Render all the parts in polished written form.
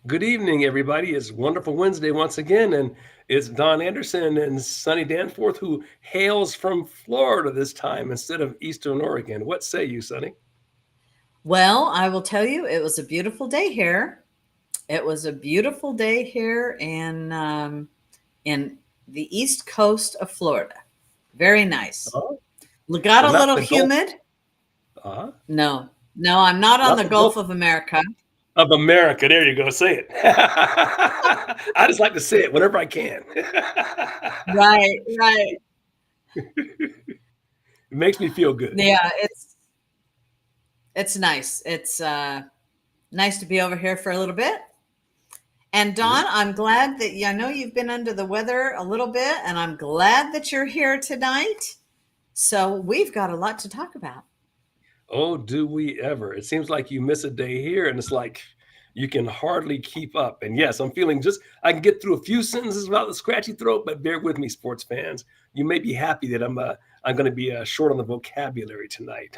Good evening, everybody. It's wonderful Wednesday once again, and it's Don Anderson and Sunny Danforth who hails from Florida this time instead of Eastern Oregon. What say you, Sunny? Well, I will tell you, it was a beautiful day here. It was a beautiful day here in the east coast of Florida. Very nice. Oh, Got so a not little the Gulf, humid. uh, No, no, I'm not on not the the Gulf Gulf of America. of America. There you go. Say it. I just like to say it whenever I can. Right, right. It makes me feel good. Yeah, it's nice. It's nice to be over here for a little bit. And Mhm. Don, I'm glad that I know you've been under the weather a little bit, and I'm glad that you're here tonight. So we've got a lot to talk about. Oh, do we ever? It seems like you miss a day here, and it's like you can hardly keep up. And yes, I'm feeling just, I can get through a few sentences without the scratchy throat, but bear with me, sports fans. You may be happy that I'm going to be short on the vocabulary tonight.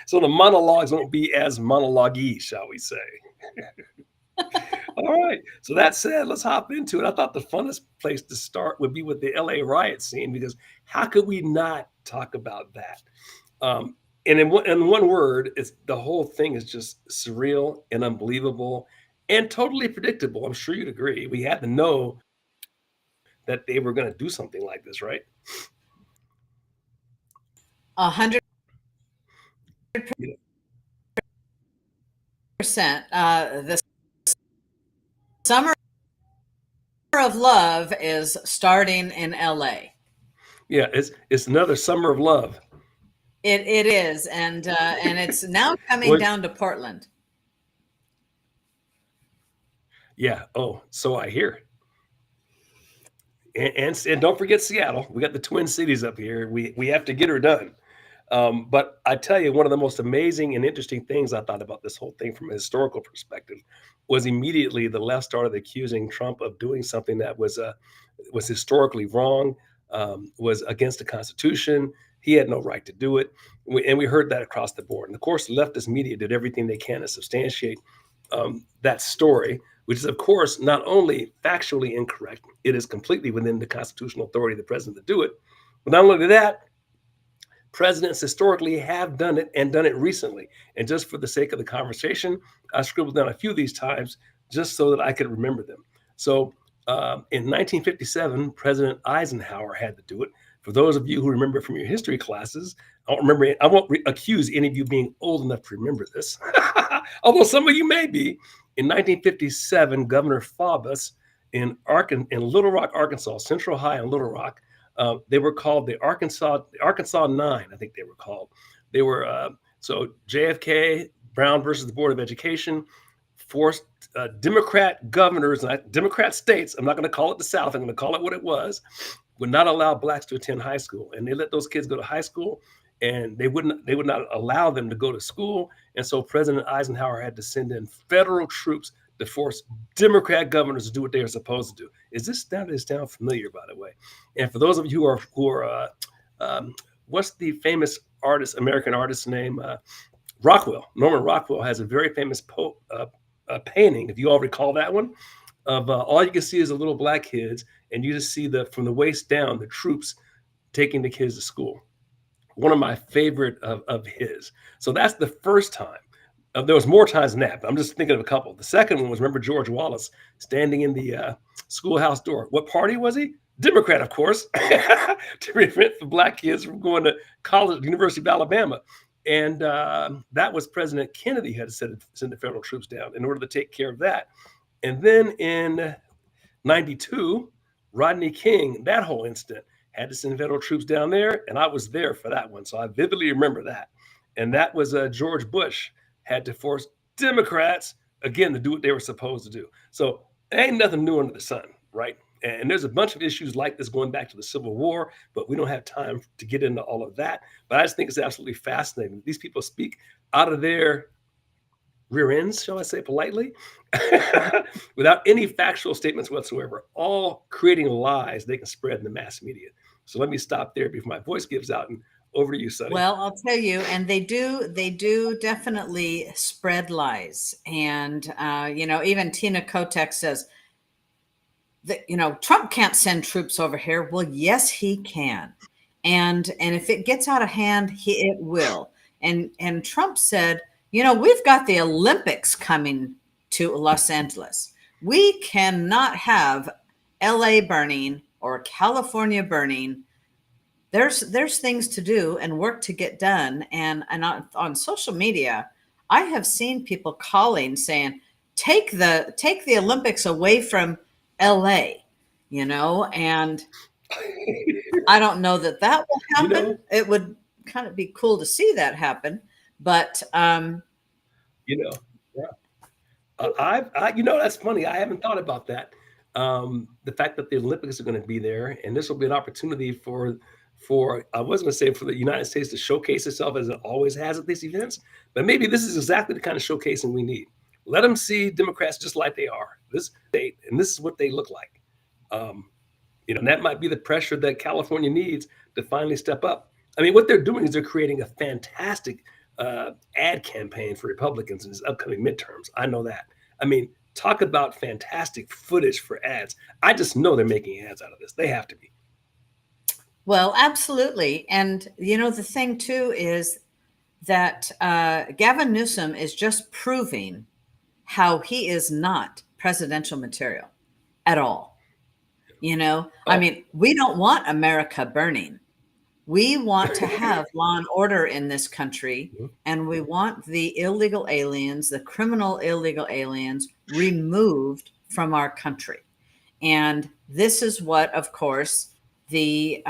So the monologues won't be as monologue shall we say. All right. So that said, let's hop into it. I thought the funnest place to start would be with the LA riot scene because how could we not talk about that? Um, and in one word, it's the whole thing is just surreal and unbelievable and totally predictable. I'm sure you'd agree. We had to know that they were going to do something like this, right? 100%. The summer of love is starting in LA. Yeah, it's another summer of love. It is, and it's now coming Well, down to Portland. yeah. Oh, so I hear. And don't forget Seattle. We got the Twin Cities up here. We have to get her done. But I tell you, one of the most amazing and interesting things I thought about this whole thing from a historical perspective was immediately the left started accusing Trump of doing something that was historically wrong, was against the Constitution. He had no right to do it, and we heard that across the board. And of course, leftist media did everything they can to substantiate that story, which is, of course, not only factually incorrect, it is completely within the constitutional authority of the president to do it. But not only that, presidents historically have done it and done it recently. And just for the sake of the conversation, I scribbled down a few of these times just so that I could remember them. So in 1957, President Eisenhower had to do it. For those of you who remember from your history classes, I don't remember. I won't accuse any of you being old enough to remember this, although some of you may be. In 1957, Governor Faubus in Little Rock, Arkansas, Central High in Little Rock, they were called the Arkansas Nine, I think they were called. They were so JFK, Brown versus the Board of Education, forced Democrat governors, Democrat states. I'm not going to call it the South. I'm going to call it what it was. Would not allow blacks to attend high school, and they let those kids go to high school, and they would not allow them to go to school. And so President Eisenhower had to send in federal troops to force Democrat governors to do what they were supposed to do. Is this sound familiar, by the way? And for those of you who are what's the famous artist, American artist's name? Rockwell. Norman Rockwell has a very famous painting, if you all recall that one, of all you can see is the little black kids, and you just see the from the waist down the troops taking the kids to school. One of my favorite of his. So that's the first time. There was more times than that, but I'm just thinking of a couple. The second one was, remember George Wallace standing in the schoolhouse door. What party was he? Democrat, of course, to prevent the black kids from going to college, University of Alabama. And that was President Kennedy had to send the federal troops down in order to take care of that. And then in 92, Rodney King, that whole incident, had to send federal troops down there, and I was there for that one. So I vividly remember that. And that was George Bush had to force Democrats, again, to do what they were supposed to do. So ain't nothing new under the sun, right? And there's a bunch of issues like this going back to the Civil War, but we don't have time to get into all of that. But I just think it's absolutely fascinating. These people speak out of their rear ends, shall I say politely, without any factual statements whatsoever, all creating lies they can spread in the mass media. So let me stop there before my voice gives out and Over to you, Sonny. Well, I'll tell you, and they do definitely spread lies. And even Tina Kotek says that Trump can't send troops over here. Well, yes, he can, and if it gets out of hand, it will. And Trump said, we've got the Olympics coming to Los Angeles. We cannot have L.A. burning or California burning. There's things to do and work to get done. And on social media, I have seen people calling saying, take the Olympics away from LA, and I don't know that that will you happen. know, It would kind of be cool to see that happen, but you know. That's funny. I haven't thought about that. The fact that the Olympics are going to be there, and this will be an opportunity for I was going to say for the United States to showcase itself as it always has at these events, but maybe this is exactly the kind of showcasing we need. Let them see Democrats just like they are. This state, and this is what they look like. Um, and that might be the pressure that California needs to finally step up. I mean, what they're doing is they're creating a fantastic ad campaign for Republicans in these upcoming midterms. I know that. I mean, talk about fantastic footage for ads. I just know they're making ads out of this. They have to be. well, absolutely. And the thing too is that Gavin Newsom is just proving how he is not presidential material at all. I Oh, mean, we don't want America burning. We want to have law and order in this country, and we want the illegal aliens, the criminal illegal aliens, removed from our country. And this is what, of course, the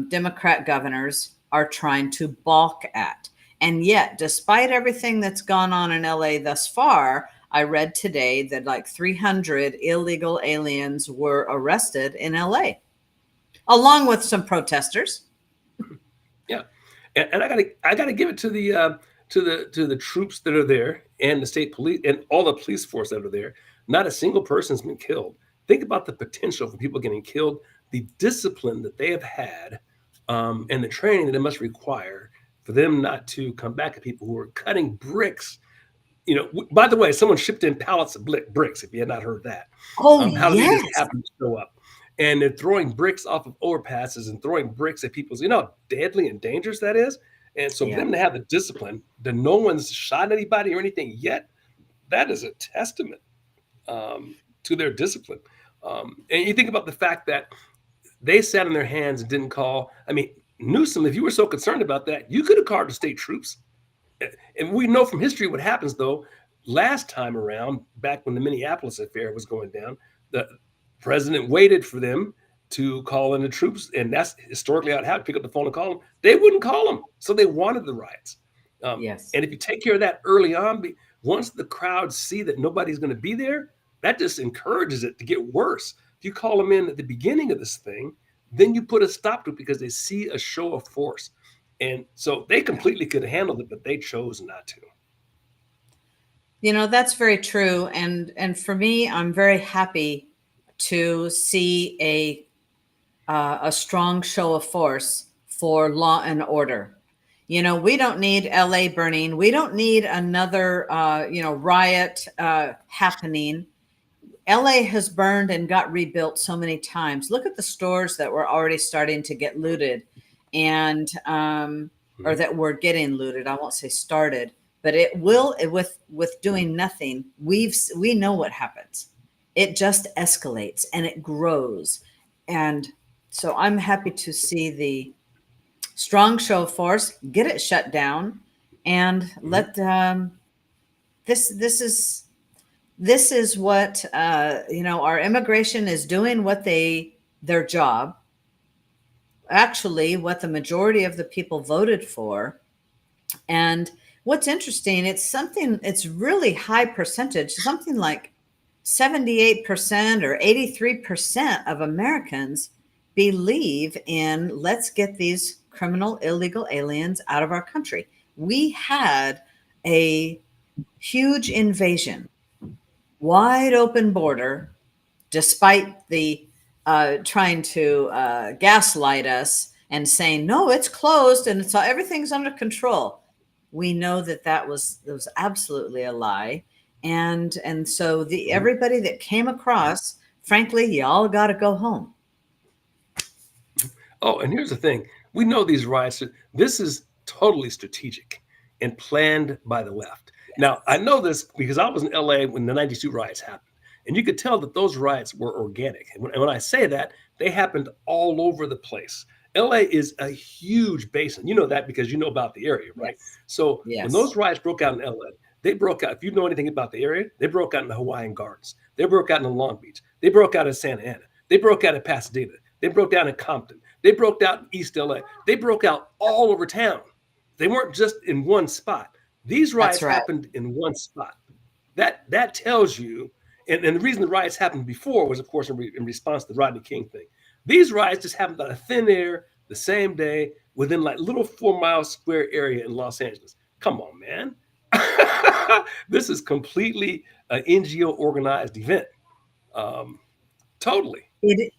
Democrat governors are trying to balk at. And yet, despite everything that's gone on in LA thus far, I read today that like 300 illegal aliens were arrested in LA, along with some protesters. yeah, and I gotta give it to the troops that are there and the state police and all the police force that are there. Not a single person's been killed. Think about the potential for people getting killed, the discipline that they have had, and the training that it must require for them not to come back at people who are cutting bricks. By the way, someone shipped in pallets of bricks. If you had not heard that, Oh, how did they just yes. happen to show up? And they're throwing bricks off of overpasses and throwing bricks at people's. You know how deadly and dangerous that is. And so for Yeah. them to have the discipline, that no one's shot anybody or anything yet, that is a testament to their discipline. And you think about the fact that they sat on their hands and didn't call. I mean, Newsom, if you were so concerned about that, you could have called the state troops. And we know from history what happens though. Last time around, back when the Minneapolis affair was going down, the president waited for them to call in the troops, and that's historically how it happened. Pick up the phone and call them. They wouldn't call them, so they wanted the riots. Yes. And if you take care of that early on, once the crowds see that nobody's going to be there, that just encourages it to get worse. If you call them in at the beginning of this thing, then you put a stop to it because they see a show of force. And so they Yeah. completely could have handled it, but they chose not to. That's very true. And for me, I'm very happy to see a strong show of force for law and order. We don't need LA burning. We don't need another riot happening. LA has burned and got rebuilt so many times. Look at the stores that were already starting to get looted, and or Mhm. that were getting looted. I won't say started, but it will. With doing nothing, we know what happens. It just escalates and it grows, and so I'm happy to see the strong show of force, get it shut down, and Mhm. let this is what our immigration is doing what their job, actually what the majority of the people voted for. And what's interesting, it's really high percentage, something like 78% or 83% of Americans believe in let's get these criminal illegal aliens out of our country. We had a huge invasion, wide open border, despite the trying to gaslight us and saying, no, it's closed and it's everything's under control. We know that that was absolutely a lie. And so the Mhm. everybody that came across, frankly, y'all got to go home. Oh, and here's the thing. We know these riots, this is totally strategic and planned by the left. Now, I Yes. know this because I was in LA when the 92 riots happened. And you could tell that those riots were organic. And when I say that, they happened all over the place. LA is a huge basin. You know that because you know about the area, right? Yes. So when Yes. those riots broke out in LA, they broke out. If you know anything about the area, they broke out in the Hawaiian Gardens. They broke out in Long Beach. They broke out in Santa Ana. They broke out in Pasadena. They broke down in Compton. They broke out in East LA. They broke out all over town. They weren't just in one spot. These That's riots right. happened in one spot. That tells you, and the reason the riots happened before was, of course, in response to the Rodney King thing. These riots just happened out of thin air the same day within like little 4 mile square area in Los Angeles. Come on, man. This is completely an NGO organized event. Um, totally. It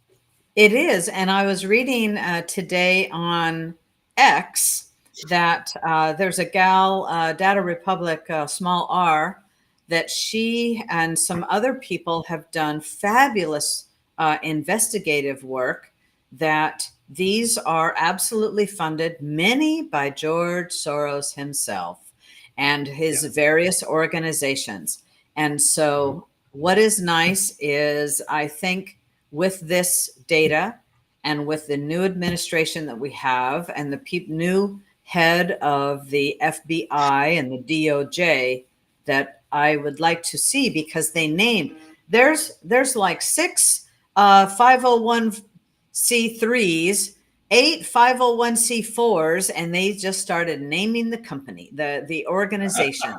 It is. And I was reading today on X that there's a gal, Data Republic, small r, that she and some other people have done fabulous investigative work, that these are absolutely funded, many by George Soros himself and his Yeah. various organizations. And Mhm. so, what is nice is, I think, with this data and with the new administration that we have and the new head of the FBI and the DOJ, that I would like to see, because they named, there's like six 501c3s, eight 501c4s, and they just started naming the company, the organizations.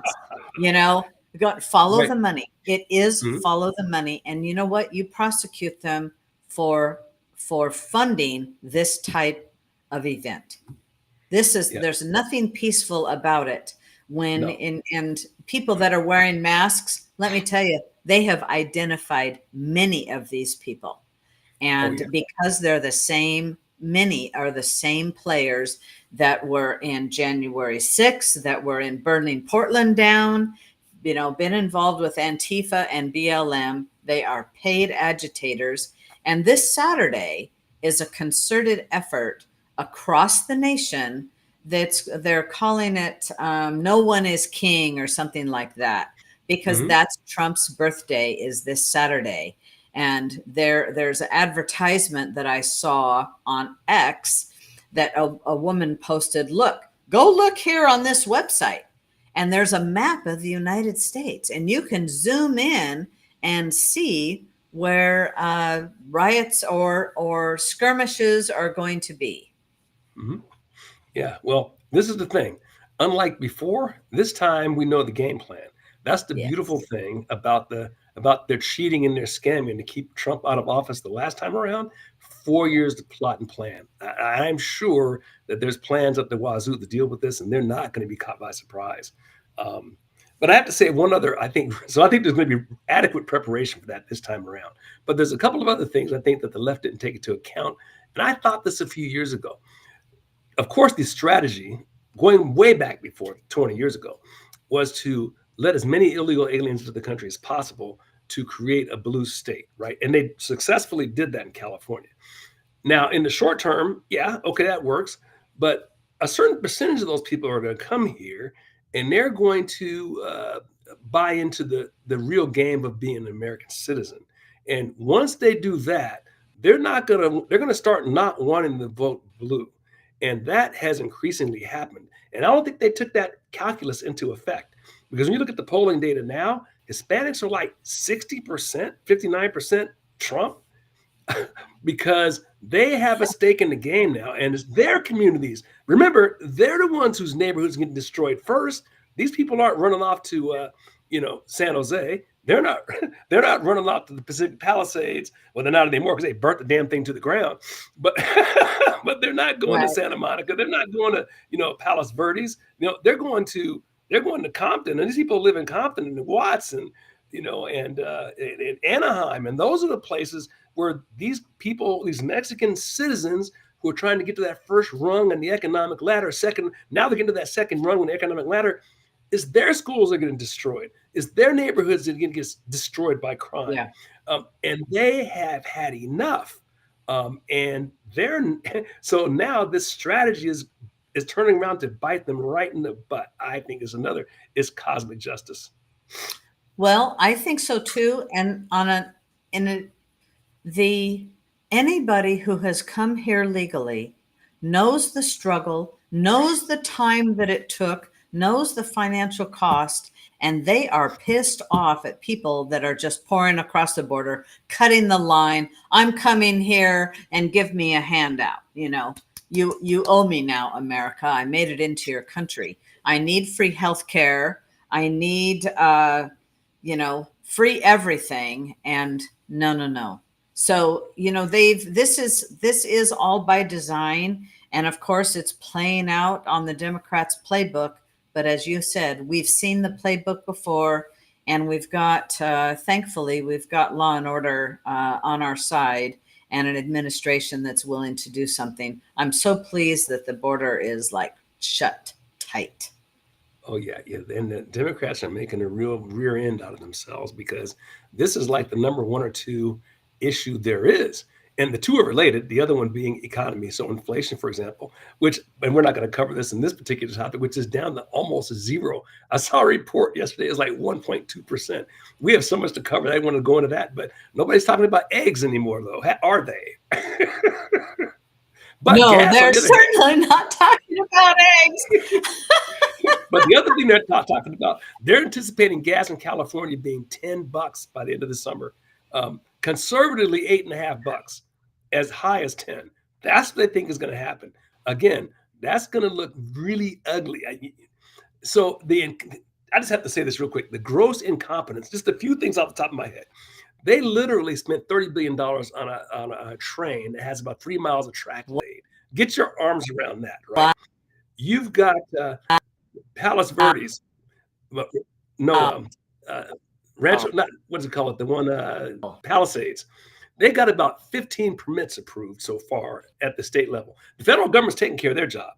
You know, got follow Right. the money. It is Mhm. follow the money, and you know what? You prosecute them for funding this type of event. This is Yeah. There's nothing peaceful about it. When No. in and people that are wearing masks, let me tell you, they have identified many of these people. Oh And yeah. because they're the same, many are the same players that were in January 6th, that were in burning Portland down, been involved with Antifa and BLM. They are paid agitators. And this Saturday is a concerted effort across the nation. They're calling it "No One Is King" or something like that, because Mhm. that's Trump's birthday is this Saturday. And there's an advertisement that I saw on X that a woman posted. Go look here on this website, and there's a map of the United States, and you can zoom in and see where riots or skirmishes are going to be. Mhm. Yeah, well, this is the thing. Unlike before, this time we know the game plan. That's the beautiful Yes. thing about their cheating and their scamming to keep Trump out of office the last time around. 4 years to plot and plan. I'm sure that there's plans up the wazoo to deal with this, and they're not going to be caught by surprise. Um, but I have to say one other. I think so. I think there's going to be adequate preparation for that this time around. But there's a couple of other things I think that the left didn't take into account, and I thought this a few years ago. Of course, the strategy going way back before 20 years ago was to let as many illegal aliens into the country as possible to create a blue state, right? And they successfully did that in California. Now, in the short term, yeah, okay, that works. But a certain percentage of those people are going to come here and they're going to buy into the real game of being an American citizen. And once they do that, they're going to start not wanting to vote blue. And that has increasingly happened. And I don't think they took that calculus into effect because when you look at the polling data now, Hispanics are like 60%, 59% Trump, because they have a stake in the game now, and it's their communities. Remember, they're the ones whose neighborhoods get destroyed first. These people aren't running off to, San Jose. They're not. They're not running off to the Pacific Palisades. Well, they're not anymore because they burnt the damn thing to the ground. But but they're not going to Right. Santa Monica. They're not going to Palos Verdes. They're going to Compton, and these people live in Compton and Watts and and Anaheim, and those are the places where these people, these Mexican citizens who are trying to get to that first rung on the economic ladder, second, now they're getting to that second rung on the economic ladder, is their schools are getting destroyed, is their neighborhoods are getting destroyed by crime. Yeah. And they have had enough. And they're so now this strategy is turning around to bite them right in the butt. I think is cosmic justice. Well, I think so too. And on a in a the anybody who has come here legally knows the struggle, knows the time that it took, knows the financial cost, and they are pissed off at people that are just pouring across the border, cutting the line. I'm coming here and give me a handout. You owe me now, America. I made it into your country. I need free health care. I need free everything. And no, no, no. So, this is all by design. And of course, it's playing out on the Democrats' playbook. But as you said, we've seen the playbook before, and thankfully, we've got law and order on our side and an administration that's willing to do something. I'm so pleased that the border is like shut tight. Oh yeah, yeah. And the Democrats are making a real rear end out of themselves because this is like the number one or two issue there is. And the two are related, the other one being economy. So inflation, for example, and we're not going to cover this in this particular topic, which is down to almost zero. I saw a report yesterday, it's like 1.2%. We have so much to cover. I don't want to go into that, but nobody's talking about eggs anymore, though. Are they? But No, gas, on they're the other hand, certainly not talking about eggs. but the other thing they're not talking about, they're anticipating gas in California being $10 by the end of the summer. Conservatively, $8.50, as high as 10. That's what they think is going to happen. Again, that's going to look really ugly. So I just have to say this real quick. The gross incompetence, just a few things off the top of my head. They literally spent $30 billion on a train that has about 3 miles of track laid. Get your arms around that, right? You've got Palos Verdes. No, Rancho, not what does it call it? The one Palisades. They got about 15 permits approved so far at the state level. The federal government's taking care of their job.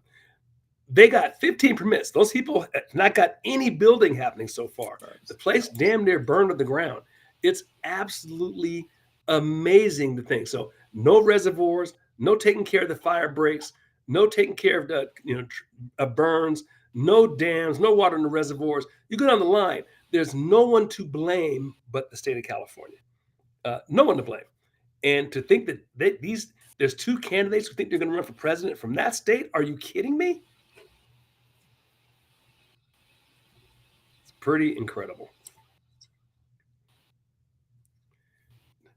They got 15 permits. Those people have not got any building happening so far. The place damn near burned to the ground. It's absolutely amazing to think. So no reservoirs, no taking care of the fire breaks, no taking care of the burns, no dams, no water in the reservoirs. You go down the line. There's no one to blame but the state of California. No one to blame. And to think that there's two candidates who think they're going to run for president from that state. Are you kidding me? It's pretty incredible.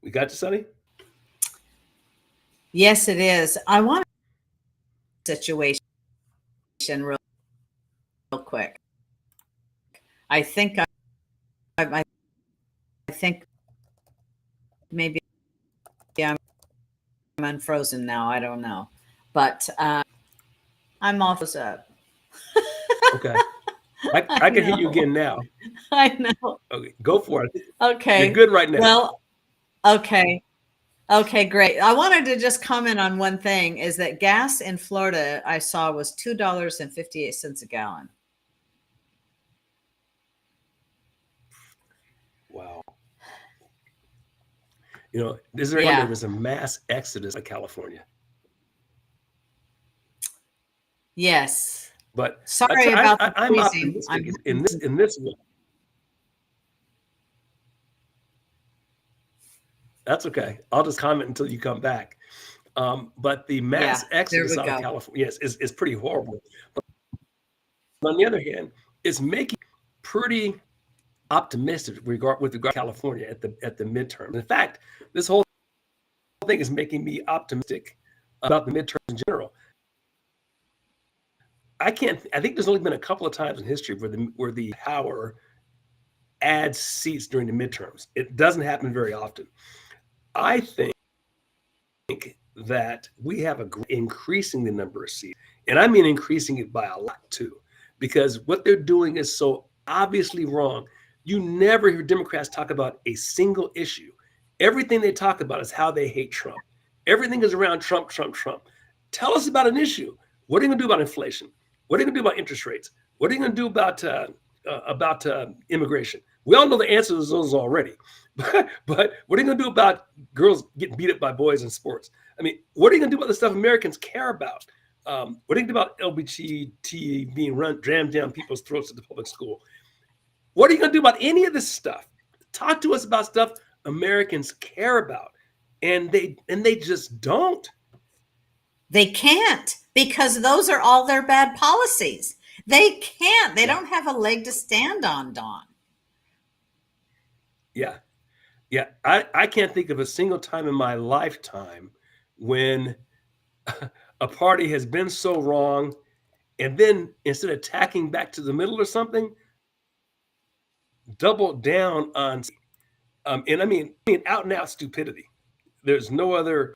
We got you, Sonny? Yes, it is. I want a situation real quick. I think I think maybe I'm unfrozen now. I don't know, but I'm all frozen up. Okay, I can hear you again now. I know. Okay, go for it. Okay, you're good right now. Well, okay, great. I wanted to just comment on one thing: is that gas in Florida I saw was $2.58 a gallon. Wow. Is there there was a mass exodus of California? Yes. But sorry about I'm optimistic in this one. That's okay. I'll just comment until you come back. But the mass exodus out of California, yes, is pretty horrible. But on the other hand, it's making pretty optimistic with regard to California at the midterm. In fact, this whole thing is making me optimistic about the midterms in general. I think there's only been a couple of times in history where the power adds seats during the midterms. It doesn't happen very often. I think that we have increasing the number of seats, and I mean increasing it by a lot too, because what they're doing is so obviously wrong. You never hear Democrats talk about a single issue. Everything they talk about is how they hate Trump. Everything is around Trump, Trump, Trump. Tell us about an issue. What are you going to do about inflation? What are you going to do about interest rates? What are you going to do about immigration? We all know the answers to those already. But what are you going to do about girls getting beat up by boys in sports? I mean, what are you going to do about the stuff Americans care about? What are you going to do about LGBT being jammed down people's throats at the public school? What are you going to do about any of this stuff? Talk to us about stuff Americans care about, and they just don't. They can't, because those are all their bad policies. They can't. They Yeah, don't have a leg to stand on, Don. yeah, yeah. I can't think of a single time in my lifetime when a party has been so wrong, and then instead of tacking back to the middle or something, double down on and I mean out and out stupidity. There's no other.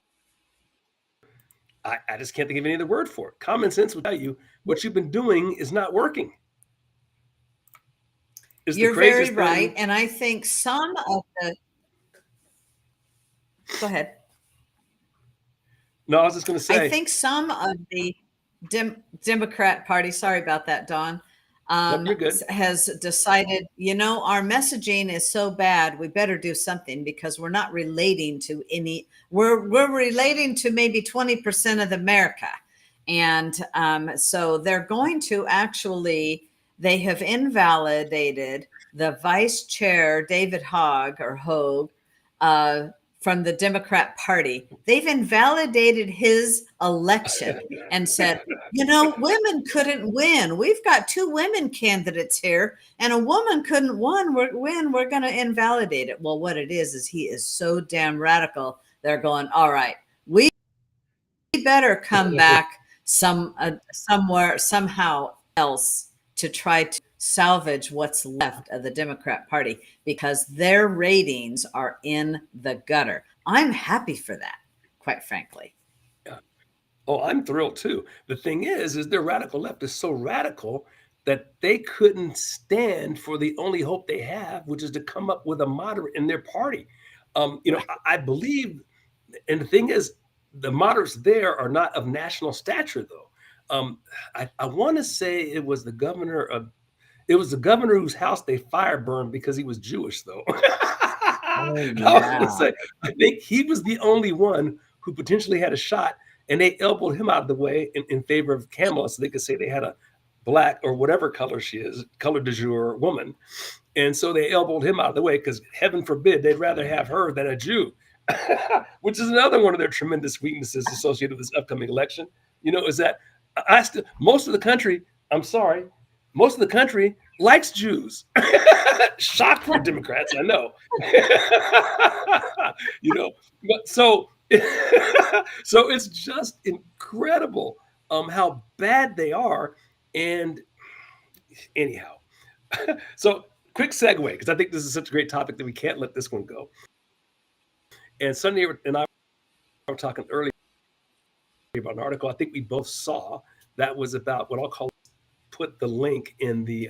I just can't think of any other word for it. Common sense would tell you what you've been doing is not working. Is the You're very craziest right. thing. And I think some of the, go ahead. No, I was just going to I say. think some of the Democrat Party, sorry about that, Don, Nope, you're good. has decided, our messaging is so bad, we better do something because we're not relating to we're relating to maybe 20% of America. And so they're going to they have invalidated the vice chair, David Hogue, from the Democrat Party. They've invalidated his election and said, women couldn't win. We've got two women candidates here, and a woman couldn't win. We're going to invalidate it. Well, what it is he is so damn radical. They're going, all right, we better come back somewhere, somehow else to try to salvage what's left of the Democrat Party because their ratings are in the gutter. I'm happy for that, quite frankly. Yeah. Oh, I'm thrilled too. The thing is their radical left is so radical that they couldn't stand for the only hope they have, which is to come up with a moderate in their party. I believe, and the thing is, the moderates there are not of national stature, though. I want to say it was the governor whose house they fire burned because he was Jewish, though. Oh, I was going to yeah. say, I think he was the only one who potentially had a shot, and they elbowed him out of the way in favor of Kamala so they could say they had a black or whatever color she is, color du jour woman. And so they elbowed him out of the way because heaven forbid they'd rather have her than a Jew, which is another one of their tremendous weaknesses associated with this upcoming election. Is that most of the country, I'm sorry, most of the country likes Jews. Shock for Democrats, I know. But so so it's just incredible how bad they are. And anyhow, so quick segue, because I think this is such a great topic that we can't let this one go. And Sunday and I were talking earlier about an article I think we both saw that was about what I'll call, put the link in the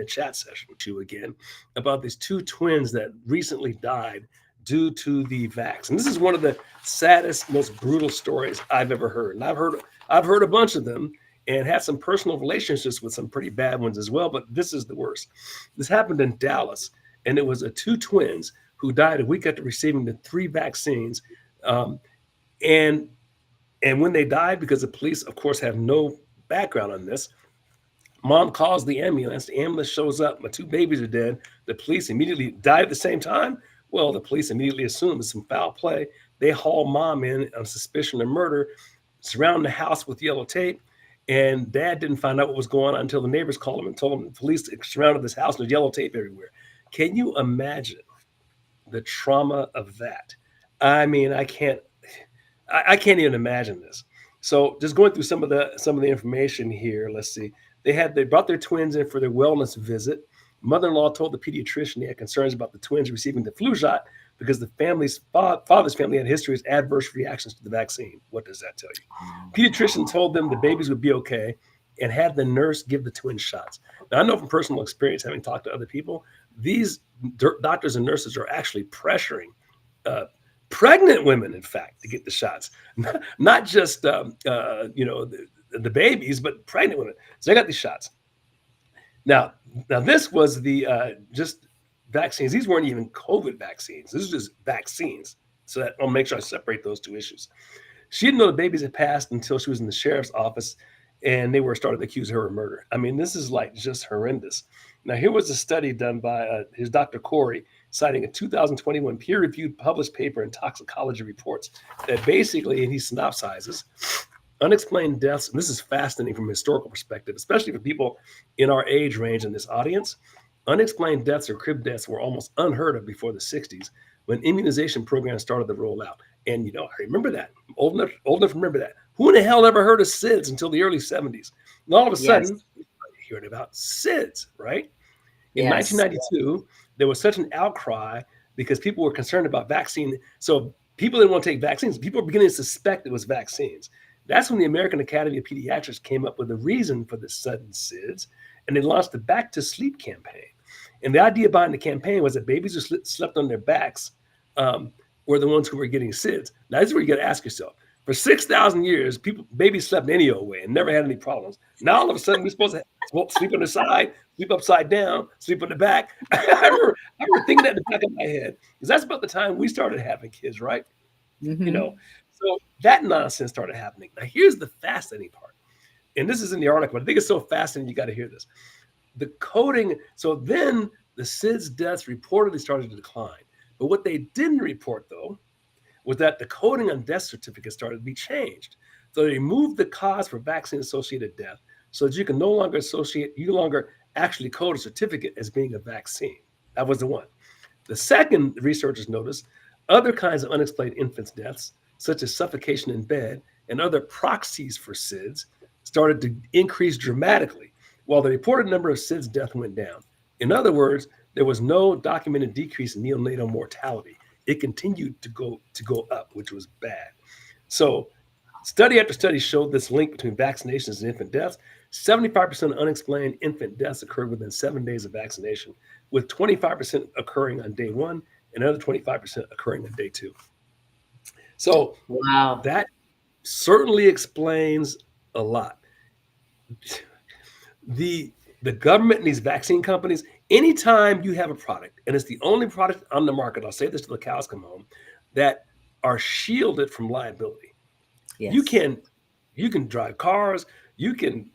chat session to again, about these two twins that recently died due to the vax. And this is one of the saddest, most brutal stories I've ever heard. And I've heard a bunch of them and had some personal relationships with some pretty bad ones as well, but this is the worst. This happened in Dallas, and it was two twins who died a week after receiving the 3 vaccines. And when they died, because the police, of course, have no background on this, mom calls the ambulance. The ambulance shows up. My 2 babies are dead. The police immediately died at the same time. Well, the police immediately assume it's some foul play. They haul mom in on suspicion of murder, surround the house with yellow tape. And dad didn't find out what was going on until the neighbors called him and told him the police surrounded this house and there's yellow tape everywhere. Can you imagine the trauma of that? I mean, I can't even imagine this. So just going through some of the information here. Let's see. They brought their twins in for their wellness visit. Mother-in-law told the pediatrician they had concerns about the twins receiving the flu shot because the father's family had a history of adverse reactions to the vaccine. What does that tell you? Pediatrician told them the babies would be okay and had the nurse give the twins shots. Now, I know from personal experience, having talked to other people, these doctors and nurses are actually pressuring pregnant women, in fact, to get the shots, not just the babies, but pregnant women. So they got these shots. Now, now this was the just vaccines. These weren't even COVID vaccines. This is just vaccines. So that I'll make sure I separate those two issues. She didn't know the babies had passed until she was in the sheriff's office, and they were starting to accuse her of murder. I mean, this is like just horrendous. Now, here was a study done by his Dr. Corey, citing a 2021 peer-reviewed published paper in Toxicology Reports that basically, and he synopsizes, unexplained deaths, and this is fascinating from a historical perspective, especially for people in our age range in this audience. Unexplained deaths or crib deaths were almost unheard of before the 60s when immunization programs started to roll out. And, I remember that. I'm old enough to remember that. Who in the hell ever heard of SIDS until the early 70s? And all of a Yes. sudden, we started hearing about SIDS, right? In Yes. 1992, there was such an outcry because people were concerned about vaccine. So people didn't want to take vaccines. People were beginning to suspect it was vaccines. That's when the American Academy of Pediatrics came up with a reason for the sudden SIDS, and they launched the Back to Sleep campaign. And the idea behind the campaign was that babies who slept on their backs were the ones who were getting SIDS. Now, this is where you got to ask yourself. For 6,000 years, babies slept any old way and never had any problems. Now, all of a sudden, we're supposed to sleep on the side, sleep upside down, sleep on the back. I remember thinking that in the back of my head, because that's about the time we started having kids, right? Mm-hmm. So that nonsense started happening. Now, here's the fascinating part. And this is in the article, but I think it's so fascinating, you got to hear this. The coding, so then the SIDS deaths reportedly started to decline. But what they didn't report, though, was that the coding on death certificates started to be changed. So they moved the cause for vaccine-associated death so that you no longer actually code a certificate as being a vaccine. That was the one. The second, researchers noticed other kinds of unexplained infant deaths, such as suffocation in bed and other proxies for SIDS, started to increase dramatically, while the reported number of SIDS deaths went down. In other words, there was no documented decrease in neonatal mortality. It continued to go up, which was bad. So study after study showed this link between vaccinations and infant deaths. 75% of unexplained infant deaths occurred within 7 days of vaccination, with 25% occurring on day one and another 25% occurring on day two. So Wow. that certainly explains a lot. The government and these vaccine companies, anytime you have a product, and it's the only product on the market, I'll say this till the cows come home, that are shielded from liability. Yes. You can drive cars, you can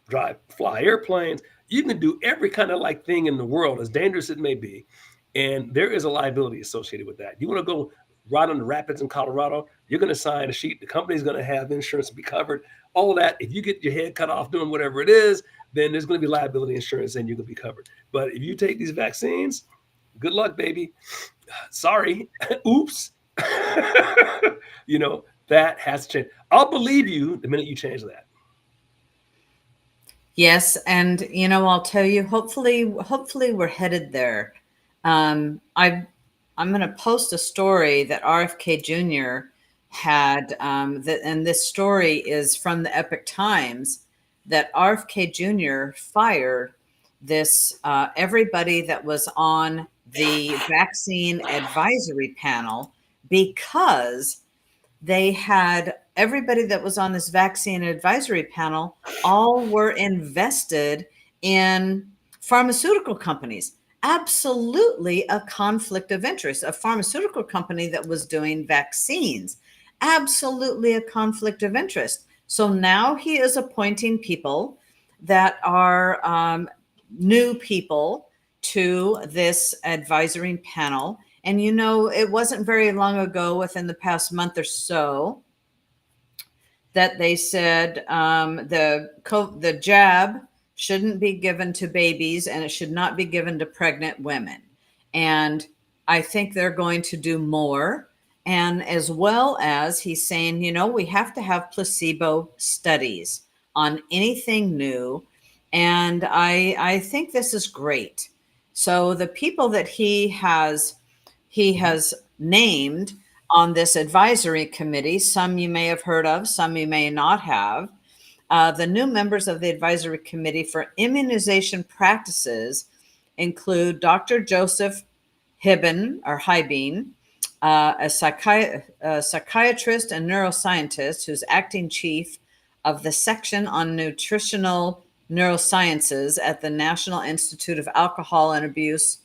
fly airplanes, you can do every kind of thing in the world, as dangerous as it may be, and there is a liability associated with that. You want to go ride on the rapids in Colorado, you're going to sign a sheet. The company's going to have insurance to be covered. All of that. If you get your head cut off doing whatever it is, then there's going to be liability insurance and you're going to be covered. But if you take these vaccines, good luck, baby. Sorry. Oops. That has to change. I'll believe you the minute you change that. Yes, and I'll tell you. Hopefully, we're headed there. I'm going to post a story that RFK Jr. had, and this story is from the Epic Times, that RFK Jr. fired this everybody that was on the vaccine advisory panel because they had everybody that was on this vaccine advisory panel all were invested in pharmaceutical companies. Absolutely a conflict of interest. A pharmaceutical company that was doing vaccines, absolutely a conflict of interest. So now he is appointing people that are new people to this advisory panel. And it wasn't very long ago, within the past month or so, that they said the jab shouldn't be given to babies and it should not be given to pregnant women. And I think they're going to do more. And as well as he's saying, we have to have placebo studies on anything new. And I think this is great. So the people that he has named on this advisory committee, some you may have heard of, some you may not have. The new members of the advisory committee for immunization practices include Dr. Joseph Hibben, a psychiatrist and neuroscientist who's acting chief of the section on nutritional neurosciences at the National Institute of Alcohol and Abuse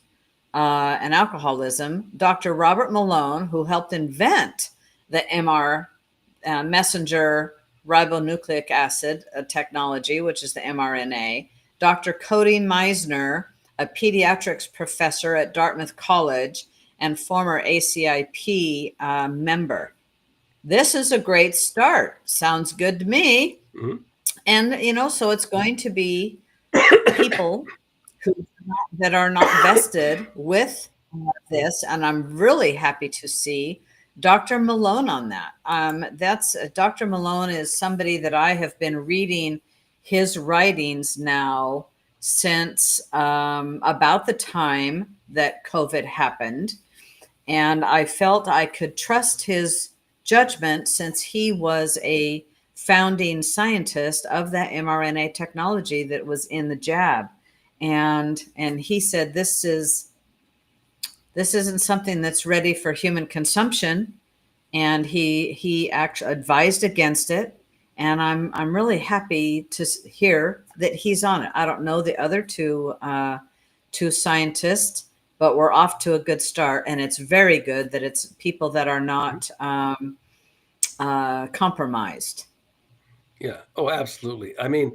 and Alcoholism, Dr. Robert Malone, who helped invent the MR messenger ribonucleic acid technology, which is the mRNA, Dr. Cody Meisner, a pediatrics professor at Dartmouth College and former ACIP member. This is a great start. Sounds good to me. Mhm. And, so it's going to be people who that are not vested with this, and I'm really happy to see Dr. Malone on that. That's Dr. Malone is somebody that I have been reading his writings now since about the time that COVID happened, and I felt I could trust his judgment since he was a founding scientist of that mRNA technology that was in the jab. And he said this isn't something that's ready for human consumption, and he actually advised against it. And I'm really happy to hear that he's on it. I don't know the other two scientists, but we're off to a good start, and it's very good that it's people that are not compromised. Yeah. Oh, absolutely. I mean,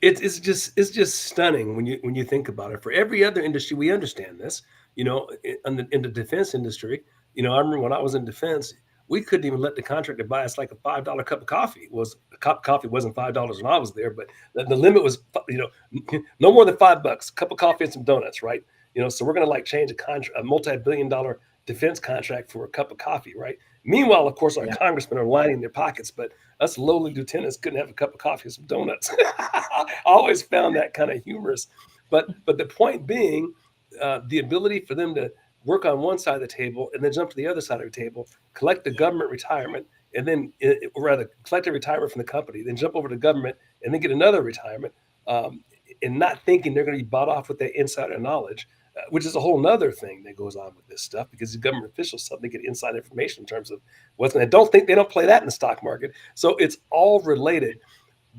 it's just stunning when you think about it. For every other industry, we understand this. In the defense industry, I remember when I was in defense, we couldn't even let the contractor buy us like a $5 cup of coffee. Was a cup of coffee wasn't $5 when I was there, but the limit was no more than $5. Cup of coffee and some donuts, right? So we're gonna like change a multi-billion-dollar defense contract for a cup of coffee, right? Meanwhile, of course, our Yeah. congressmen are lining their pockets, but us lowly lieutenants couldn't have a cup of coffee and some donuts. I always found that kind of humorous. But the point being, the ability for them to work on one side of the table and then jump to the other side of the table, collect the government retirement, and then, or rather, collect a retirement from the company, then jump over to government and then get another retirement, and not thinking they're going to be bought off with that insider knowledge, which is a whole nother thing that goes on with this stuff because the government officials suddenly get inside information in terms of what's going to. Don't think they don't play that in the stock market. So it's all related.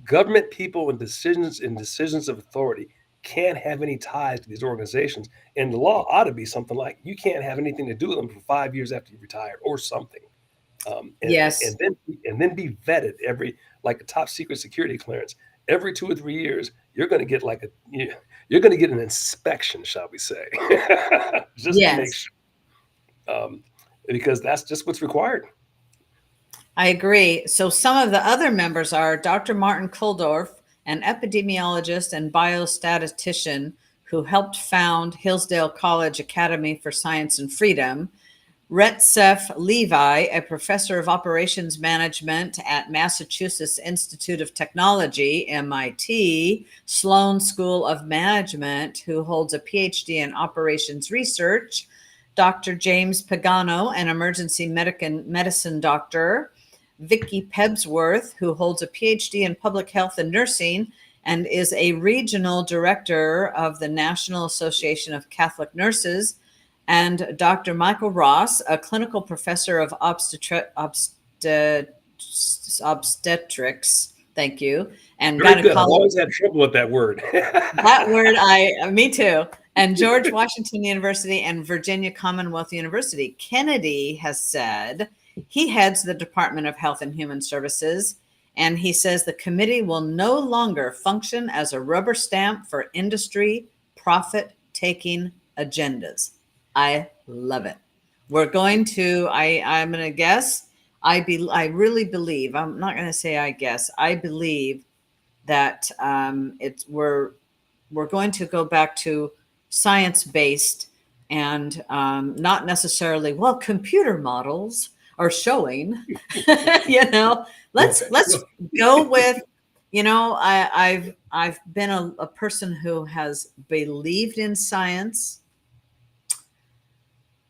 Government people and decisions of authority can't have any ties to these organizations, and the law ought to be something like you can't have anything to do with them for 5 years after you retire or something. And, and Yes. and then and then be vetted every like a top secret security clearance every 2 or 3 years. You're going to get you're going to get an inspection, shall we say, just to make Yes. sure, um, because that's just what's required. I agree. So some of the other members are Dr. Martin Kuldorf, an epidemiologist and biostatistician who helped found Hillsdale College Academy for Science and Freedom; Retsef Levi, a professor of operations management at Massachusetts Institute of Technology, MIT, Sloan School of Management, who holds a PhD in operations research; Dr. James Pagano, an emergency medicine doctor; Vicki Pebsworth, who holds a PhD in public health and nursing and is a regional director of the National Association of Catholic Nurses; and Dr. Michael Ross, a clinical professor of obstetrics, thank you, and Very good. I've gynecology. always had trouble with that word. That word, me too. And George Washington University and Virginia Commonwealth University. Kennedy has said he heads the Department of Health and Human Services, and he says the committee will no longer function as a rubber stamp for industry profit-taking agendas. I love it. We're going to, I'm going to guess, I really believe, I'm not going to say I guess, I believe that we're going to go back to science based, and not necessarily, well, computer models are showing. Well, Let's go with, I've been a person who has believed in science,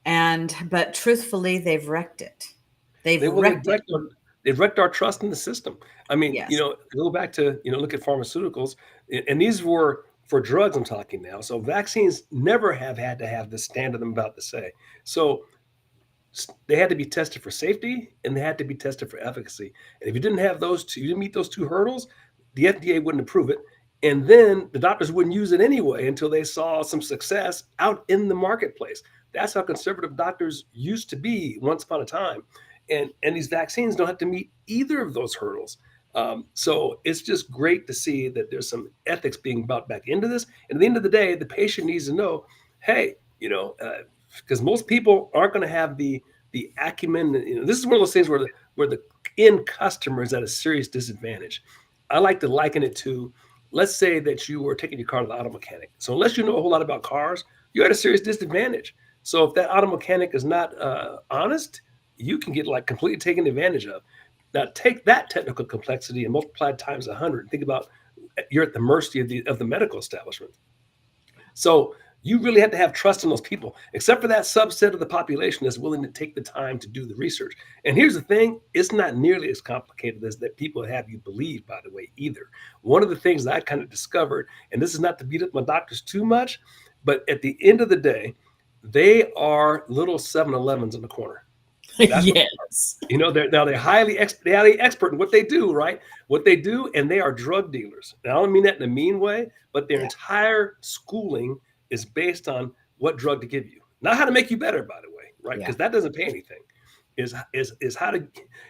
but truthfully they've wrecked it. They've They well, wrecked it. they've wrecked our trust in the system. I mean, Yes. go back to, look at pharmaceuticals, and these were for drugs I'm talking now. So vaccines never have had to have the standard I'm about to say. So They had to be tested for safety and they had to be tested for efficacy. And if you didn't have those two, you didn't meet those two hurdles, the FDA wouldn't approve it. And then the doctors wouldn't use it anyway until they saw some success out in the marketplace. That's how conservative doctors used to be once upon a time. And these vaccines don't have to meet either of those hurdles. So it's just great to see that there's some ethics being brought back into this. And at the end of the day, the patient needs to know, hey, because most people aren't going to have the acumen. This is one of those things where the end customer is at a serious disadvantage. I like to liken it to, let's say that you were taking your car to the auto mechanic. So unless you know a whole lot about cars, you're at a serious disadvantage. So if that auto mechanic is not honest, you can get like completely taken advantage of. Now take that technical complexity and multiply it times 100. And think about you're at the mercy of the medical establishment. So you really have to have trust in those people, except for that subset of the population that's willing to take the time to do the research. And here's the thing, it's not nearly as complicated as that people have you believe, by the way, either. One of the things that I kind of discovered, and this is not to beat up my doctors too much, but at the end of the day, they are little 7-Elevens in the corner. That's what Yes. they're highly expert in what they do, right? What they do, and they are drug dealers. Now, I don't mean that in a mean way, but their Yeah. entire schooling is based on what drug to give you, not how to make you better, by the way, right? Yeah. Because that doesn't pay anything. Is how to,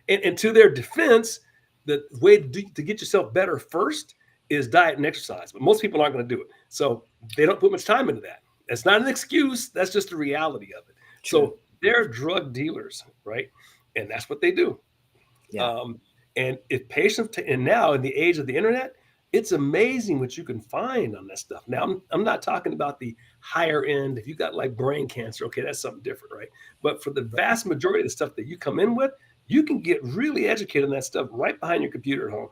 and to their defense, the way to get yourself better first is diet and exercise. But most people aren't going to do it, so they don't put much time into that. That's not an excuse. That's just the reality of it. True. So they're drug dealers, right? And that's what they do. Yeah. And if patients, and now in the age of the internet, it's amazing what you can find on that stuff. Now, I'm not talking about the higher end. If you got like brain cancer, okay, that's something different, right? But for the vast majority of the stuff that you come in with, you can get really educated on that stuff right behind your computer at home.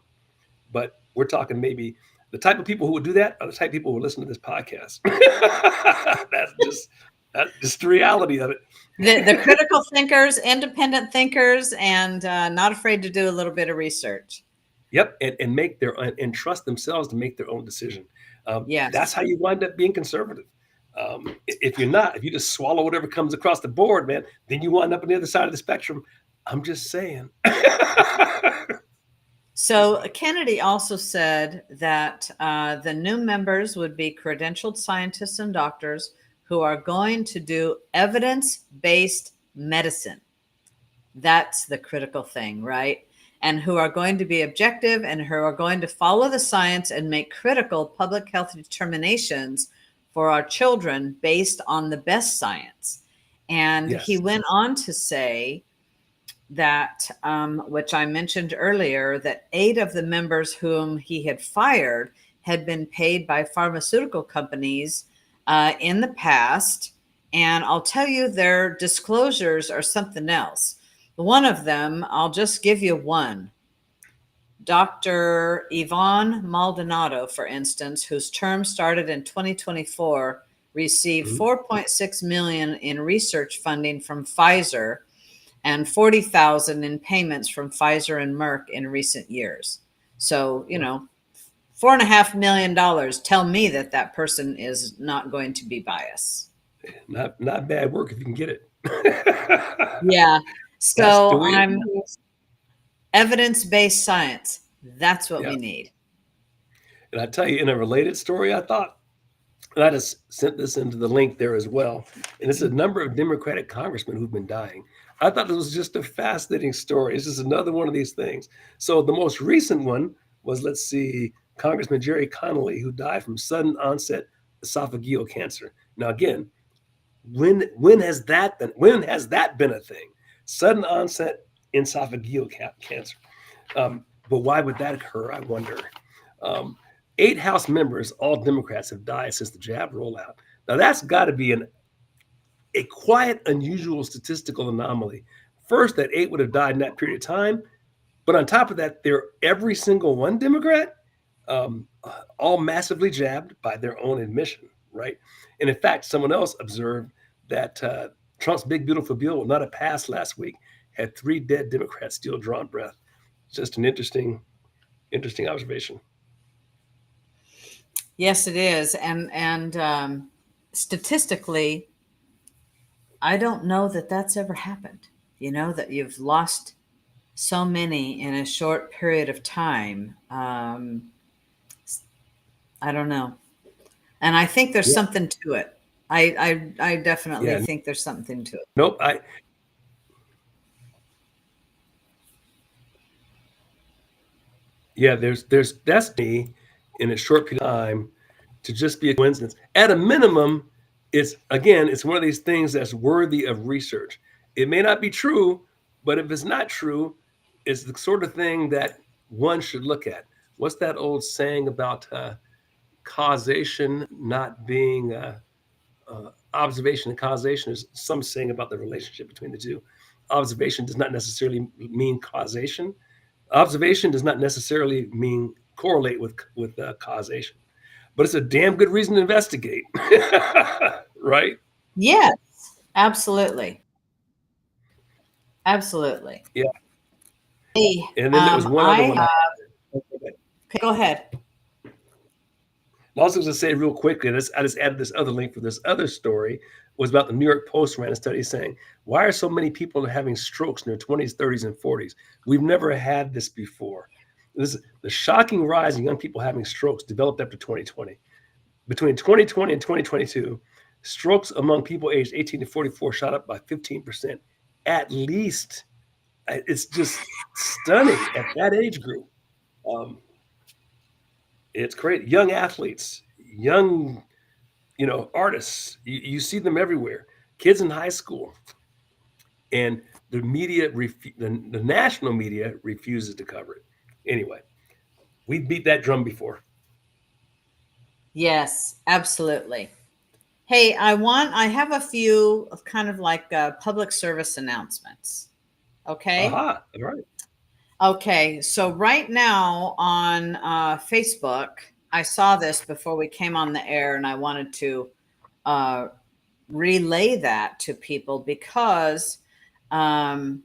But we're talking maybe the type of people who would do that are the type of people who listen to this podcast. That's just the reality of it. The critical thinkers, independent thinkers, and not afraid to do a little bit of research. Yep, and make their and trust themselves to make their own decision. That's Yes. how you wind up being conservative. If you're not, if you just swallow whatever comes across the board, man, then you wind up on the other side of the spectrum. I'm just saying. So Kennedy also said that the new members would be credentialed scientists and doctors who are going to do evidence-based medicine. That's the critical thing, right? And who are going to be objective and who are going to follow the science and make critical public health determinations for our children based on the best science. And Yes. he went on to say that, which I mentioned earlier, that 8 of the members whom he had fired had been paid by pharmaceutical companies in the past. And I'll tell you, their disclosures are something else. One of them, I'll just give you one. Dr. Yvonne Maldonado, for instance, whose term started in 2024, received Mhm. 4.6 million in research funding from Pfizer and 40,000 in payments from Pfizer and Merck in recent years. So, $4.5 million. Tell me that that person is not going to be biased. Not bad work if you can get it. Yeah. That's the So way it I'm is. evidence-based science. That's what Yeah. we need. And I tell you, in a related story, I thought, and I just sent this into the link there as well. And it's a number of Democratic congressmen who've been dying. I thought this was just a fascinating story. This is another one of these things. So the most recent one was, let's see, Congressman Jerry Connolly, who died from sudden onset esophageal cancer. Now, again, when has that been a thing? Sudden onset esophageal cancer. But why would that occur? I wonder. Um, 8 House members, all Democrats, have died since the jab rollout. Now that's got to be a quiet, unusual statistical anomaly. First, that 8 would have died in that period of time, but on top of that, they're every single one Democrat, um, all massively jabbed by their own admission, right? And in fact, someone else observed that Trump's big beautiful bill will not have passed last week. Had 3 dead Democrats still drawing breath. Just an interesting observation. Yes, it is. And statistically, I don't know that that's ever happened. That you've lost so many in a short period of time. I don't know. And I think there's Yeah, something to it. I definitely yeah. think there's something to it. Nope. Yeah, there's destiny in a short period of time to just be a coincidence. At a minimum, it's one of these things that's worthy of research. It may not be true, but if it's not true, it's the sort of thing that one should look at. What's that old saying about causation not being observation and causation? Is some saying about the relationship between the two. Observation does not necessarily mean causation. Observation does not necessarily mean correlate with causation, but it's a damn good reason to investigate, right? Yes, absolutely. Absolutely. Yeah. Hey, And then there was one other I one. okay, go ahead. I was going to say real quickly, I just added this other link for this other story. Was about the New York Post ran a study saying, why are so many people having strokes in their 20s, 30s, and 40s? We've never had this before. The shocking rise in young people having strokes developed after 2020. Between 2020 and 2022, strokes among people aged 18 to 44 shot up by 15%. At least. It's just stunning at that age group. Um, it's great. Young athletes, young, artists. You see them everywhere. Kids in high school, and the national media refuses to cover it. Anyway, we beat that drum before. Yes, absolutely. Hey, I have a few of kind of like public service announcements. Okay. Aha! All right. Okay. So right now on Facebook, I saw this before we came on the air, and I wanted to uh, relay that to people because um,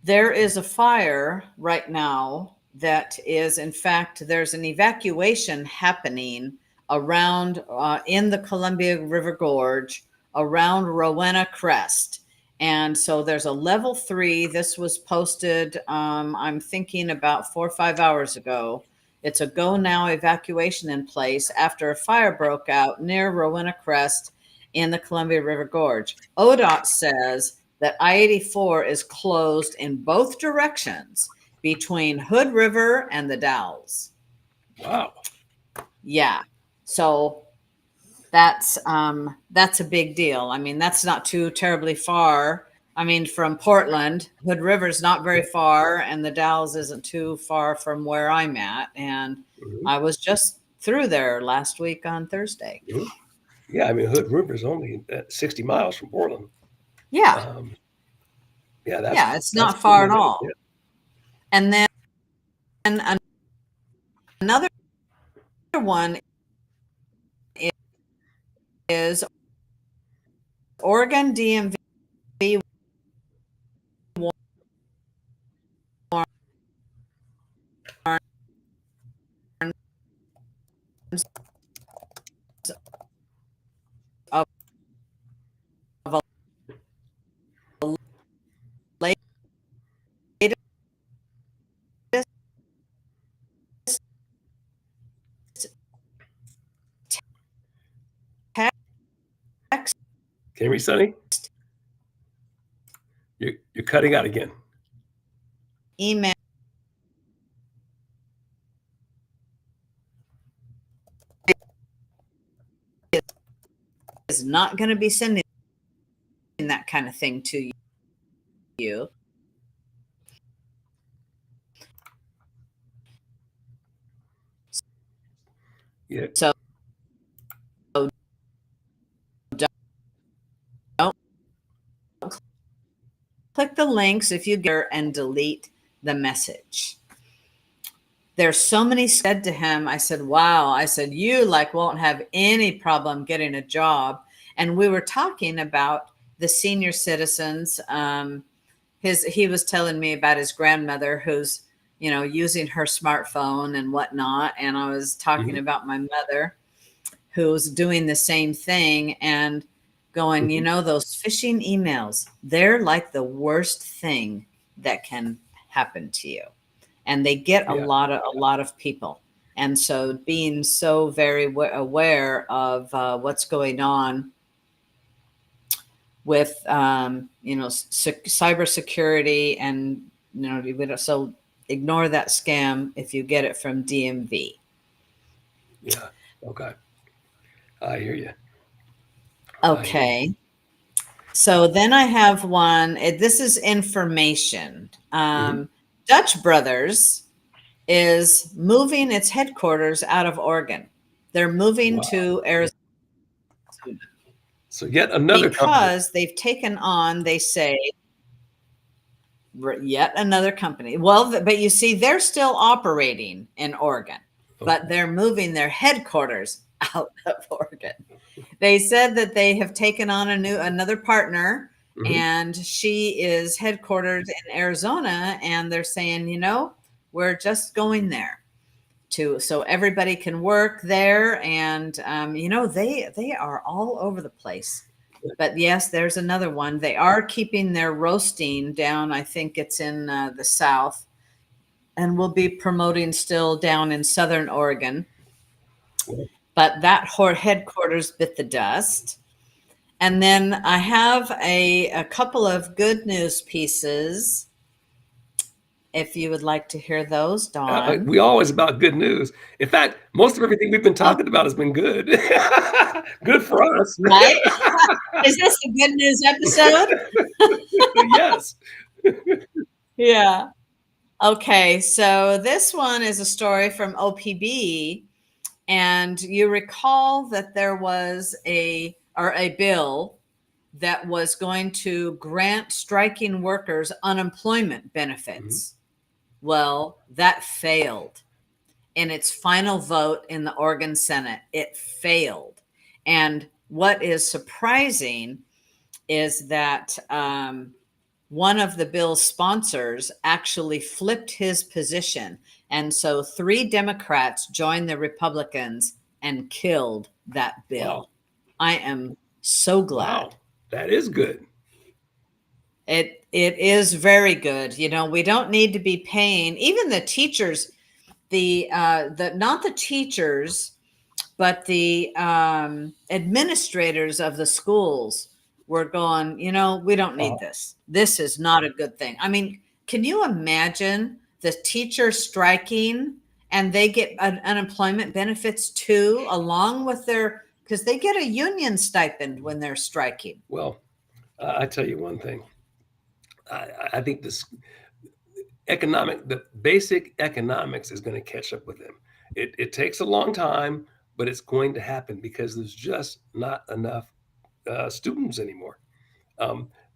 there is a fire right now that is, in fact, there's an evacuation happening around in the Columbia River Gorge around Rowena Crest. And so there's a level 3. This was posted, I'm thinking about 4 or 5 hours ago. It's a go now evacuation in place after a fire broke out near Rowena Crest in the Columbia River Gorge. ODOT says that I-84 is closed in both directions between Hood River and the Dalles. Wow. Yeah. So that's a big deal. I mean, that's not too terribly far. I mean, from Portland, Hood River's not very far, and the Dalles isn't too far from where I'm at. And Mhm. I was just through there last week on Thursday. Mhm. Yeah, I mean, Hood River is only at 60 miles from Portland. Yeah. Um, yeah, that's Yeah. It's that's not pretty far at amazing. all. And then another one is Oregon DMV warns of a latest text Can you hear me, Sonny? You're cutting out again. email is not going to be sending that kind of thing to you. Yeah. So don't click the links if you get and delete the message. There's so many said to him. I said, wow. I said, you like won't have any problem getting a job. And we were talking about the senior citizens. He was telling me about his grandmother who's, using her smartphone and whatnot. And I was talking Mhm. about my mother who's doing the same thing. And going, Mhm. those phishing emails, they're like the worst thing that can happen to you. And they get Yeah. a lot of people. And so being so very aware of what's going on with cybersecurity, and so ignore that scam if you get it from DMV. Yeah. Okay. I hear you. I hear you. Okay. So then I have one. This is information. Mhm. Dutch Brothers is moving its headquarters out of Oregon. They're moving Wow. to Arizona So yet another company. because they've taken on, they say, yet another company. Well, but you see, they're still operating in Oregon, but Okay. they're moving their headquarters out of Oregon. They said that they have taken on another partner, Mhm. and she is headquartered in Arizona, and they're saying, we're just going there to so everybody can work there, and they are all over the place. But yes, there's another one. They are keeping their roasting down. I think it's in the South, and will be promoting still down in Southern Oregon. Well, But that headquarters bit the dust. And then I have a couple of good news pieces, if you would like to hear those, Dawn. we always about good news. In fact, most of everything we've been Oh, talking about has been good. Good for us. right? Is this a good news episode? Yes. Yeah. Okay, so this one is a story from OPB, and you recall that there was a bill that was going to grant striking workers unemployment Mhm. benefits. Well, that failed in its final vote in the Oregon Senate. It failed. And what is surprising is that one of the bill's sponsors actually flipped his position. And so 3 Democrats joined the Republicans and killed that Wow. bill. I am so glad. Wow. That is good. It is very good. We don't need to be paying even the teachers, the not the teachers, but the administrators of the schools were going, we don't Uh, need this. This is not a good thing. I mean, can you imagine the teacher striking and they get unemployment benefits too, along with because they get a union stipend when they're striking. well, I tell you one thing. I think this the basic economics is going to catch up with them. It takes a long time, but it's going to happen because there's just not enough students anymore.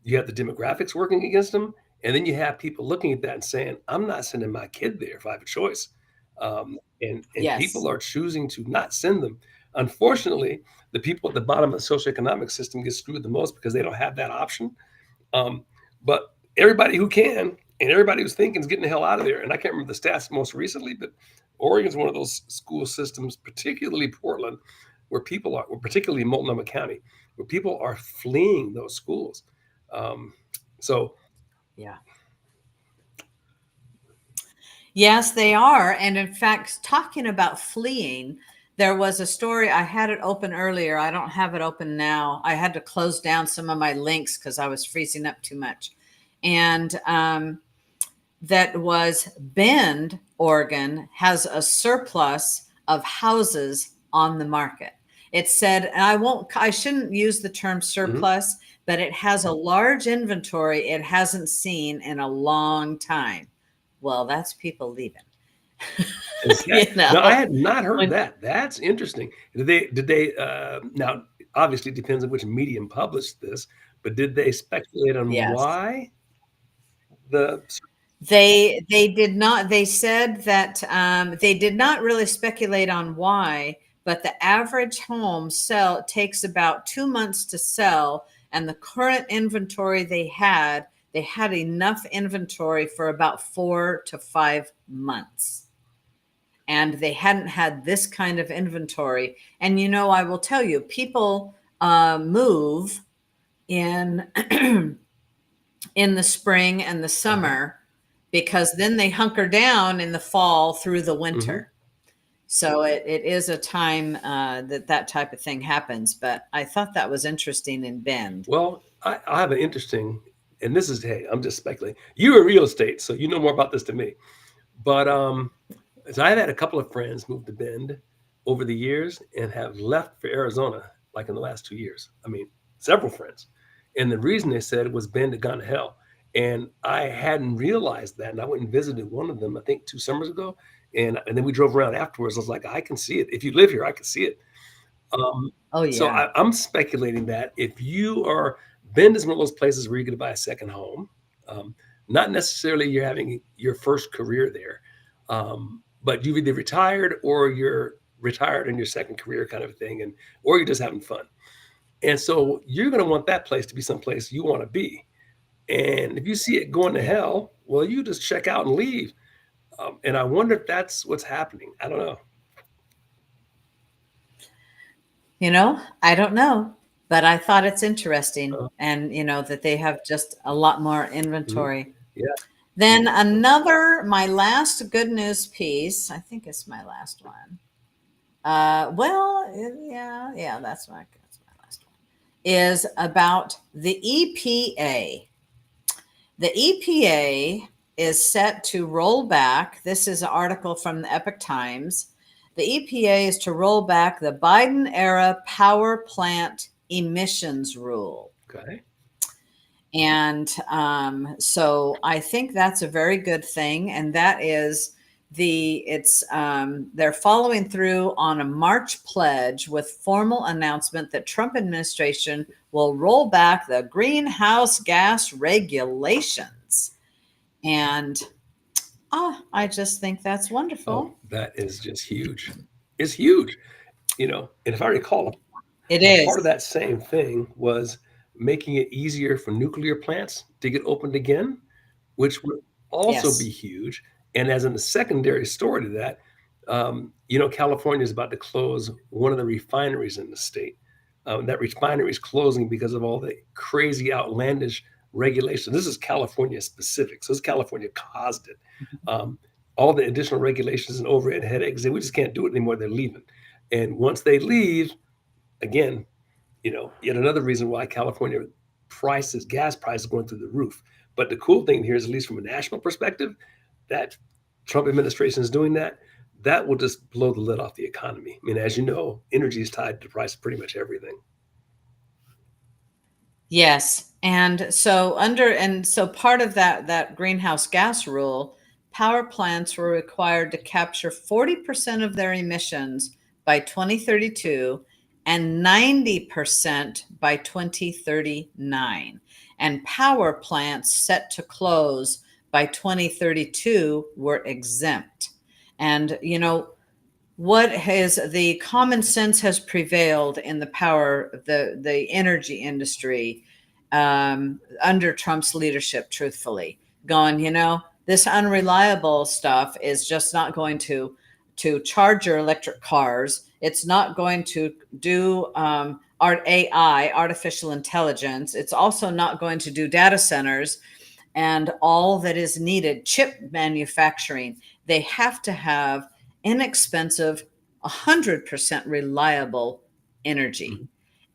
You have the demographics working against them, and then you have people looking at that and saying, "I'm not sending my kid there if I have a choice." And people Yes. are choosing to not send them. Unfortunately, the people at the bottom of the socioeconomic system get screwed the most because they don't have that option. Um, but everybody who can and everybody who's thinking is getting the hell out of there. And I can't remember the stats most recently, but Oregon's one of those school systems, particularly Portland, where people are, or particularly Multnomah County, where people are fleeing those schools. Um, so, Yeah. Yes, they are. And in fact, talking about fleeing, there was a story. I had it open earlier. I don't have it open now. I had to close down some of my links because I was freezing up too much. And that was Bend, Oregon, has a surplus of houses on the market. It said, and I shouldn't use the term mhm. surplus, but it has a large inventory it hasn't seen in a long time. Well, that's people leaving. Is that you no? I know, had not heard when that. That's interesting. Did they now? Obviously, it depends on which medium published this, but did they speculate on yes. why the? They did not. They said that they did not really speculate on why, but the average home sell takes about 2 months to sell, and the current inventory they had enough inventory for about 4 to 5 months, and they hadn't had this kind of inventory. And I will tell you, people move. in in the spring and the Uh-huh. summer, because then they hunker down in the fall through the Hmm. winter. So it is a time that that type of thing happens. But I thought that was interesting in Bend. Well, I have an interesting, and this is, hey, I'm just speculating. You're in real estate, so you know more about this than me. But so I've had a couple of friends move to Bend over the years and have left for Arizona like in the last 2 years. I mean, several friends. And the reason they said it was Bend had gone to hell. And I hadn't realized that. And I went and visited one of them, I think 2 summers ago. And then we drove around afterwards. I was like, I can see it. If you live here, I can see it. Um, Oh so yeah. I'm speculating that if you are, Bend is one of those places where you're going to buy a second home. Um, Not necessarily you're having your first career there, but you've either retired or you're retired in your second career kind of thing, and or you're just having fun. And so you're going to want that place to be someplace you want to be. And if you see it going to Yeah. hell, well, you just check out and leave. And I wonder if that's what's happening. I don't know. I don't know, but I thought it's interesting, Uh, and that they have just a lot more mhm. inventory. Yeah. Then my last good news piece, I think it's my last one. Well, yeah, that's my last one. Is about the EPA. The EPA is set to roll back. This is an article from the Epoch Times. The EPA is to roll back the Biden era power plant emissions rule. Okay. And so I think that's a very good thing. And that is they're following through on a March pledge with formal announcement that Trump administration will roll back the greenhouse gas regulations. And I just think that's Oh, wonderful. that is just huge. It's huge. And if I recall, It a part of is. that same thing was making it easier for nuclear plants to get opened again, which would also be Yes. huge. And as in a secondary story to that, California is about to close one of the refineries in the state. That refinery is closing because of all the crazy, outlandish regulations. This is California specific, so this California caused it. Um, all the additional regulations and overhead headaches, and we just can't do it anymore. They're leaving, and once they leave, again, yet another reason why California gas prices, going through the roof. But the cool thing here is, at least from a national perspective, that Trump administration is doing that. That will just blow the lid off the economy. I mean, as you know, energy is tied to the price of pretty much everything. Yes. And so part of that greenhouse gas rule, power plants were required to capture 40% of their emissions by 2032 and 90% by 2039. And power plants set to close by 2032 were exempt. And what has the common sense has prevailed in the power the energy industry under Trump's leadership, truthfully, going, this unreliable stuff is just not going to charge your electric cars. It's not going to do AI, artificial intelligence. It's also not going to do data centers and all that is needed, chip manufacturing. They have to have inexpensive, 100% reliable energy. Mhm.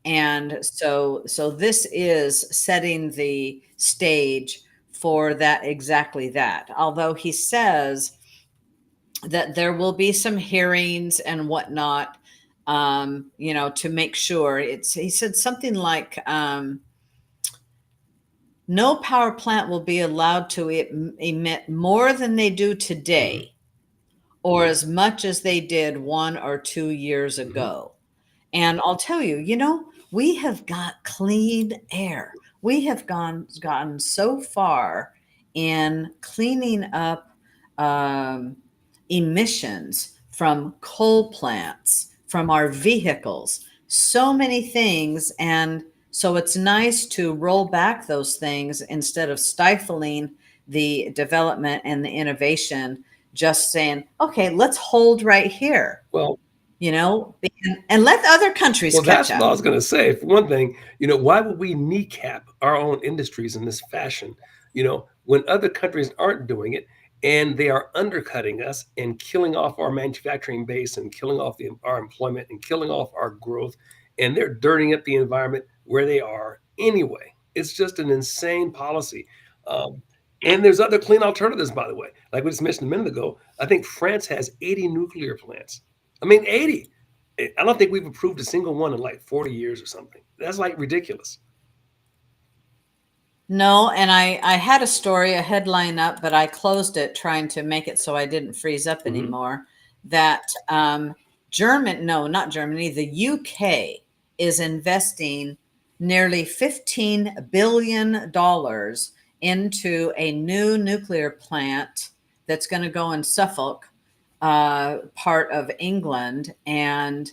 And so this is setting the stage for that, exactly that. Although he says that there will be some hearings and whatnot, to make sure. He said something like, no power plant will be allowed to emit more than they do Mhm. today or as much as they did 1 or 2 years Mhm. ago. And I'll tell you, we have got clean air. We have gotten so far in cleaning up um, emissions from coal plants, from our vehicles, so many things. And so it's nice to roll back those things instead of stifling the development and the innovation, just saying, okay, let's hold right here. Well, you know, and let the other countries Well, catch that's what up. I was going to say. For one thing, why would we kneecap our own industries in this fashion? When other countries aren't doing it and they are undercutting us and killing off our manufacturing base and killing off our employment and killing off our growth, and they're dirtying up the environment where they are anyway. It's just an insane policy. Um, and there's other clean alternatives, by the way. Like we just mentioned a minute ago, I think France has 80 nuclear plants. I mean, 80. I don't think we've approved a single one in like 40 years or something. That's like ridiculous. No, and I had a story, a headline up, but I closed it trying to make it so I didn't freeze up Hmm. anymore. That no, not Germany, the UK is investing nearly $15 billion into a new nuclear plant that's going to go in Suffolk, part of England, and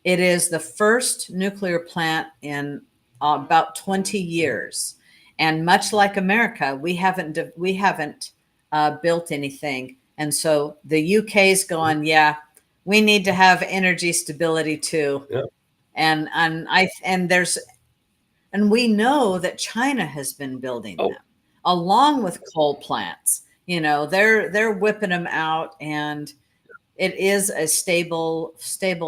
it is the first nuclear plant in about 20 years. And much like America, we haven't built anything. And so the UK's going, yeah, we need to have energy stability too. Yeah. And we know that China has been building Oh, them along with coal plants. You know, they're whipping them out, and it is a stable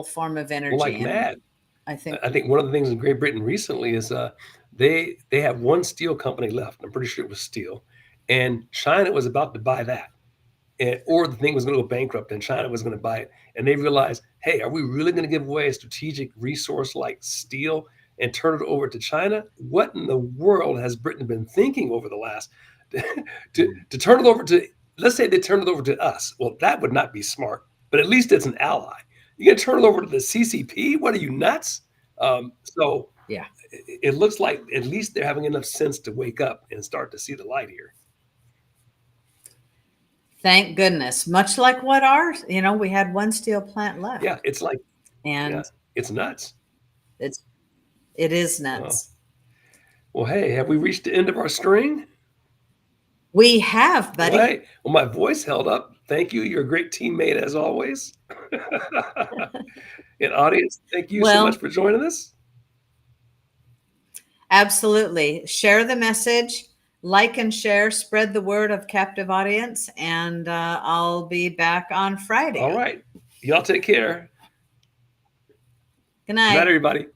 form of well, like energy. And mad. I think, I think one of the things in Great Britain recently is they have one steel company left. I'm pretty sure it was steel, and China was about to buy that. Or the thing was going to go bankrupt and China was going to buy it. And they realized, hey, are we really going to give away a strategic resource like steel and turn it over to China? What in the world has Britain been thinking over the last to turn it over to? Let's say they turn it over to us. Well, that would not be smart, but at least it's an ally. You going to turn it over to the CCP? What are you nuts? So yeah, it looks like at least they're having enough sense to wake up and start to see the light here. thank goodness. Much like what ours, we had one steel plant Yeah, left, it's like yeah, and it's nuts. it's it is Well, nuts. well, hey, have we reached the end of our string? We have, Well, buddy. hey, well, my voice held up. Thank you. You're a great teammate as always. And audience, thank you so much Well, for joining us. absolutely. Share the message, like and share, spread the word of Captive Audience, and I'll be back on All Friday. right. Y'all take care. Good Good night, night. everybody.